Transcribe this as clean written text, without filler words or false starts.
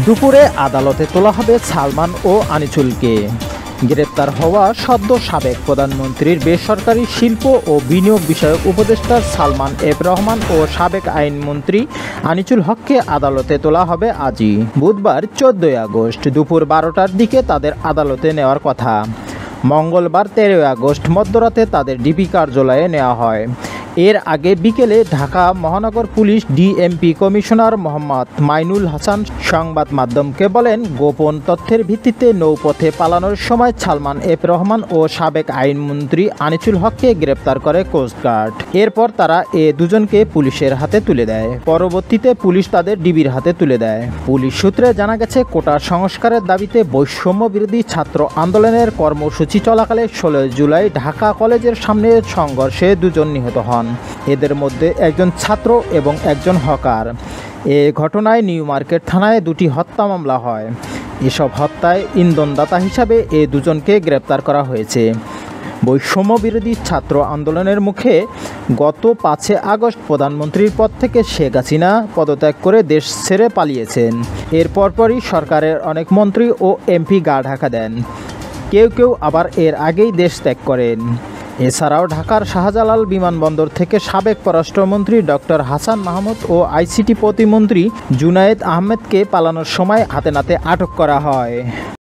দুপুরে আদালতে তোলা হবে সালমান ও আনিসুলকে। গ্রেপ্তার হওয়া সদ্য সাবেক প্রধানমন্ত্রীর বেসরকারি শিল্প ও বিনিয়োগ বিষয়ক উপদেষ্টা সালমান এফ রহমান ও সাবেক আইনমন্ত্রী আনিসুল হককে আদালতে তোলা হবে আজই বুধবার 14 আগস্ট দুপুর 12টার দিকে তাদের আদালতে নেওয়ার কথা। মঙ্গলবার 13 আগস্ট মধ্যরাতে তাদের ডিবি কার্যালয়ে নেওয়া হয়। এর আগে বিকেলে ঢাকা মহানগর police DMP commissioner Mohammad Mainul Hasan সংবাদ মাধ্যমকে বলেন, গোপন তথ্যের ভিত্তিতে নৌপথে পালানোর সময় সালমান এফ রহমান ও সাবেক আইনমন্ত্রী আনিসুল হককে গ্রেপ্তার করে কোস্টগার্ড। এরপর তারা দুজনকে পুলিশের হাতে তুলে দেয়। পরবর্তীতে পুলিশ তাদের ডিবির হাতে তুলে দেয়। পুলিশ সূত্রে জানা গেছে, কোটা সংস্কারের দাবিতে বৈষম্য বিরোধী ছাত্র আন্দোলনের কর্মসূচি চলাকালে 16 জুলাই ঢাকা কলেজের সামনে সংঘর্ষে দুজন নিহত হন। এদের মধ্যে একজন ছাত্র এবং একজন হকার। এ ঘটনায় নিউ মার্কেট থানায় 2টি হত্যা মামলা হয়। এসব হত্যায় ইন্ধনদাতা হিসাবে দুজনকে গ্রেপ্তার করা হয়েছে। বৈষম্য বিরোধী ছাত্র আন্দোলনের মুখে গত 5 আগস্ট প্রধানমন্ত্রীর পদ থেকে শেখ হাসিনা পদত্যাগ করে দেশ ছেড়ে পালিয়েছেন। এর পরপরই সরকারের অনেক মন্ত্রী ও এমপি গা ঢাকা দেন। কেউ কেউ আবার এর আগেই দেশ ত্যাগ করেন। এছাড়াও ঢাকার শাহজালাল বিমানবন্দর থেকে সাবেক পররাষ্ট্রমন্ত্রী ডক্টর হাসান মাহমুদ ও আইসিটি প্রতিমন্ত্রী জুনায়েদ আহমেদকে পালানোর সময় হাতে নাতে আটক করা হয়।